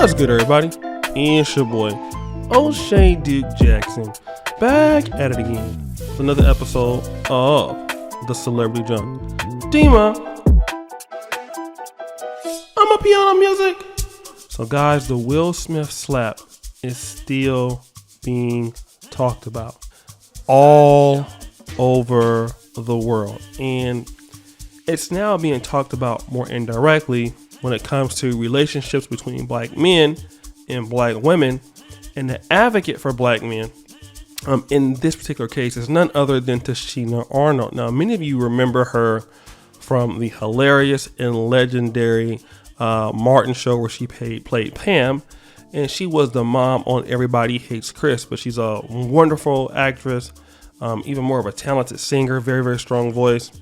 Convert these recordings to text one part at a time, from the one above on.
What's good, everybody? It's your boy, O'Shea Duke Jackson, back at it again with another episode of The Celebrity Jungle. Dima, I'm a piano music. So guys, the Will Smith slap is still being talked about all over the world. And it's now being talked about more indirectly when it comes to relationships between black men and black women. And the advocate for black men in this particular case is none other than Tichina Arnold. Now, many of you remember her from the hilarious and legendary Martin show where she played Pam, and she was the mom on Everybody Hates Chris. But she's a wonderful actress, even more of a talented singer, very, very strong voice.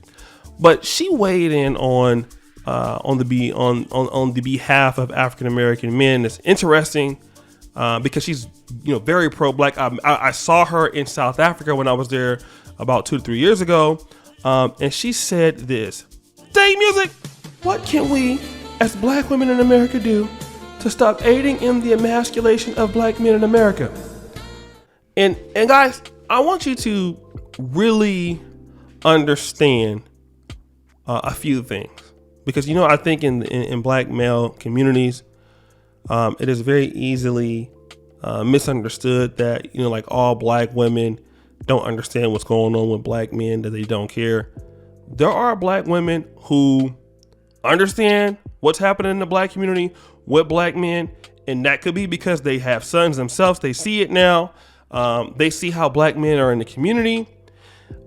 But she weighed in on the behalf of African American men. It's interesting because she's very pro-black. I saw her in South Africa when I was there about 2 to 3 years ago, and she said this: "Day music, what can we as black women in America do to stop aiding in the emasculation of black men in America?" And guys, I want you to really understand a few things, because I think in black male communities, it is very easily misunderstood that like all black women don't understand what's going on with black men, that they don't care. There are black women who understand what's happening in the black community with black men, and that could be because they have sons themselves. They see it now. They see how black men are in the community.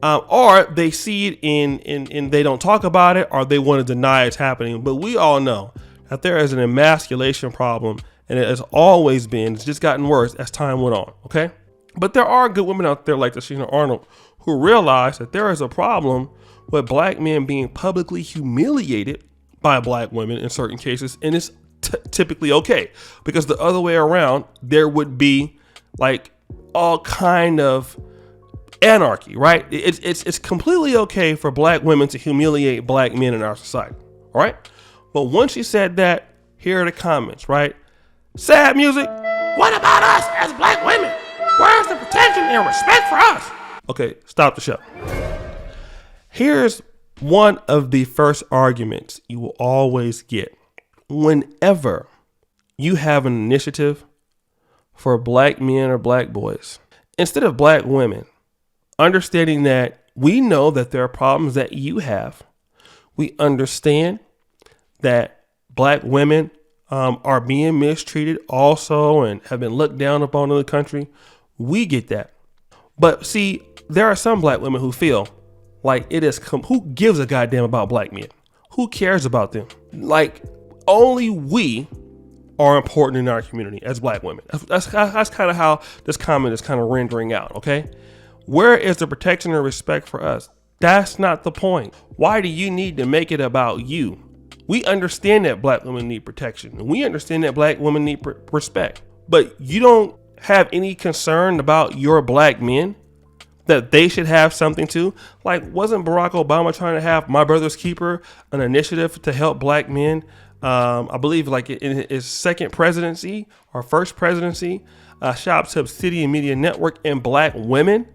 Or they see it in they don't talk about it, or they want to deny it's happening. But we all know that there is an emasculation problem, and it has always been. It's just gotten worse as time went on, okay? But there are good women out there like Tichina Arnold who realize that there is a problem with black men being publicly humiliated by black women in certain cases, and it's typically okay, because the other way around, there would be like all kind of anarchy, right? It's completely okay for black women to humiliate black men in our society, all right? But once she said that, here are the comments, right? Sad music. What about us as black women? Where's the protection and respect for us? Okay, stop the show. Here's one of the first arguments you will always get whenever you have an initiative for black men or black boys instead of black women. Understanding that we know that there are problems that you have. We understand that black women are being mistreated also and have been looked down upon in the country. We get that. But see, there are some black women who feel like it is who gives a goddamn about black men? Who cares about them? Like only we are important in our community as black women. That's kind of how this comment is kind of rendering out, okay? Where is the protection and respect for us? That's not the point. Why do you need to make it about you? We understand that black women need protection, and we understand that black women need respect. But you don't have any concern about your black men, that they should have something too? Like, wasn't Barack Obama trying to have My Brother's Keeper, an initiative to help black men? I believe like in his second presidency or first presidency, shout out to City and Media Network, and black women.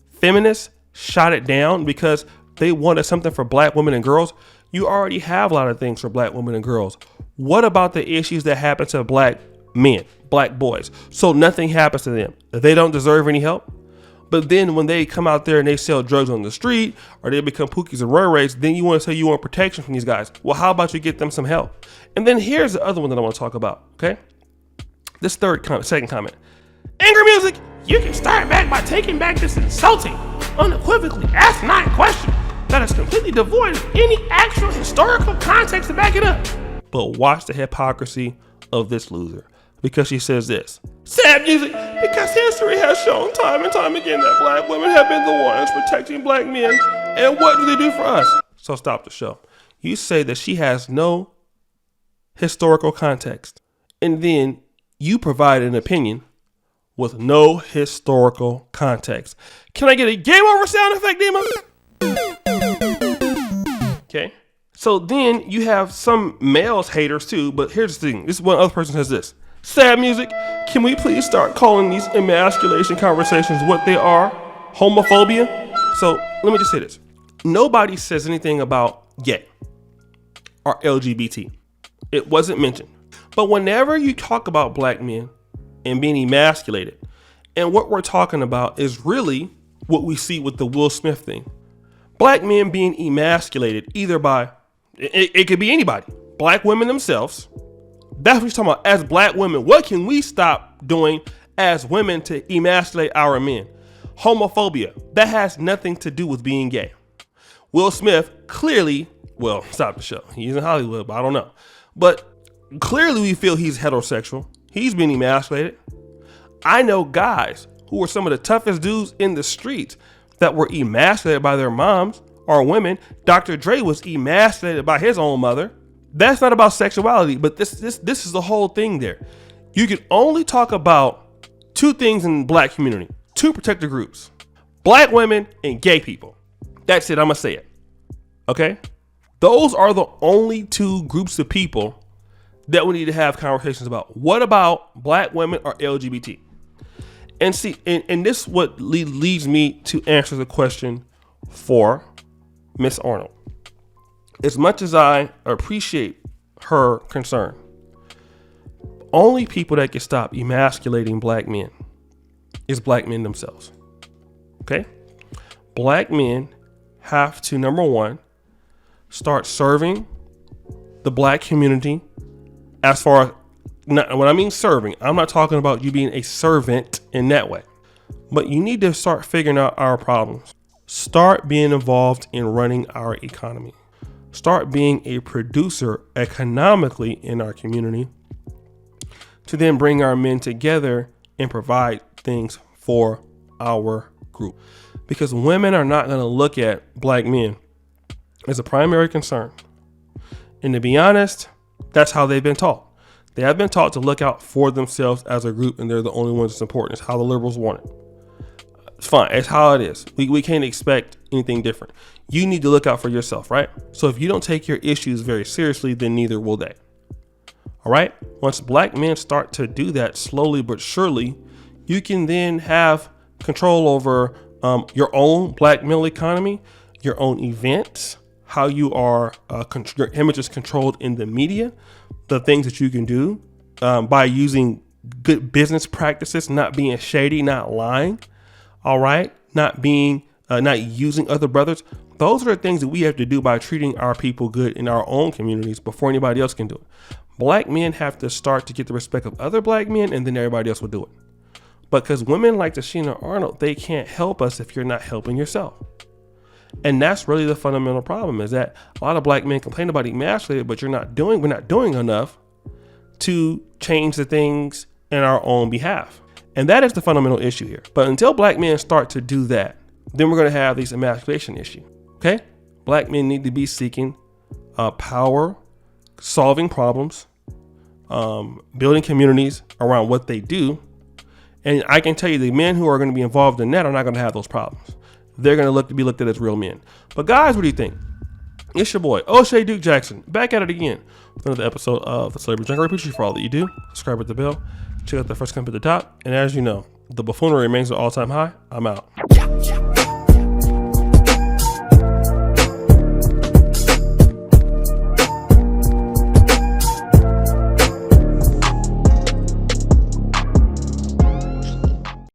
Feminists shot it down because they wanted something for black women and girls. You already have a lot of things for black women and girls. What about the issues that happen to black men, black boys? So nothing happens to them. They don't deserve any help. But then when they come out there and they sell drugs on the street, or they become pookies and roy rays, then you want to say you want protection from these guys. Well, how about you get them some help? And then here's the other one that I want to talk about, okay? This second comment. Angry music. You can start back by taking back this insulting, unequivocally asinine question that is completely devoid of any actual historical context to back it up. But watch the hypocrisy of this loser, because she says this: sad music, because history has shown time and time again that black women have been the ones protecting black men, and what do they do for us? So stop the show. You say that she has no historical context, and then you provide an opinion with no historical context. Can I get a game over sound effect, Dima? Okay. So then you have some males haters too, but here's the thing. This is one other person says this. Sad music. Can we please start calling these emasculation conversations what they are? Homophobia. So let me just say this. Nobody says anything about gay or LGBT. It wasn't mentioned. But whenever you talk about black men and being emasculated, and what we're talking about is really what we see with the Will Smith thing. Black men being emasculated either by, it could be anybody, black women themselves. That's what you're talking about. As black women, what can we stop doing as women to emasculate our men? Homophobia, that has nothing to do with being gay. Will Smith clearly, well, stop the show. He's in Hollywood, but I don't know. But clearly we feel he's heterosexual. He's being emasculated. I know guys who were some of the toughest dudes in the streets that were emasculated by their moms or women. Dr. Dre was emasculated by his own mother. That's not about sexuality, but this is the whole thing there. You can only talk about two things in the black community, two protected groups, black women and gay people. That's it. I'm going to say it. Okay. Those are the only two groups of people that we need to have conversations about. What about black women or LGBT? And see, and this is what leads me to answer the question for Miss Arnold. As much as I appreciate her concern, only people that can stop emasculating black men is black men themselves. Okay? Black men have to, number one, start serving the black community. As far as, when I mean serving, I'm not talking about you being a servant in that way. But you need to start figuring out our problems. Start being involved in running our economy. Start being a producer economically in our community to then bring our men together and provide things for our group. Because women are not going to look at black men as a primary concern. And to be honest, that's how they've been taught. They have been taught to look out for themselves as a group, and they're the only ones that's important. It's how the liberals want it. It's fine. It's how it is. We can't expect anything different. You need to look out for yourself, right? So if you don't take your issues very seriously, then neither will they. All right? Once black men start to do that slowly but surely, you can then have control over your own black male economy, your own events, how you are, your image is controlled in the media, the things that you can do by using good business practices, not being shady, not lying. All right. Not using other brothers. Those are the things that we have to do by treating our people good in our own communities before anybody else can do it. Black men have to start to get the respect of other black men, and then everybody else will do it. Because women like Tichina Arnold, they can't help us if you're not helping yourself. And that's really the fundamental problem, is that a lot of black men complain about emasculated, but we're not doing enough to change the things in our own behalf. And that is the fundamental issue here. But until black men start to do that, then we're going to have these emasculation issue. Okay? Black men need to be seeking power, solving problems, building communities around what they do. And I can tell you the men who are going to be involved in that are not going to have those problems. They're going to be looked at as real men. But guys, what do you think? It's your boy, O'Shea Duke Jackson, back at it again with another episode of The Celebrity Jungle. I appreciate you for all that you do. Subscribe with the bell. Check out the first comment at the top. And as you know, the buffoonery remains at all-time high. I'm out.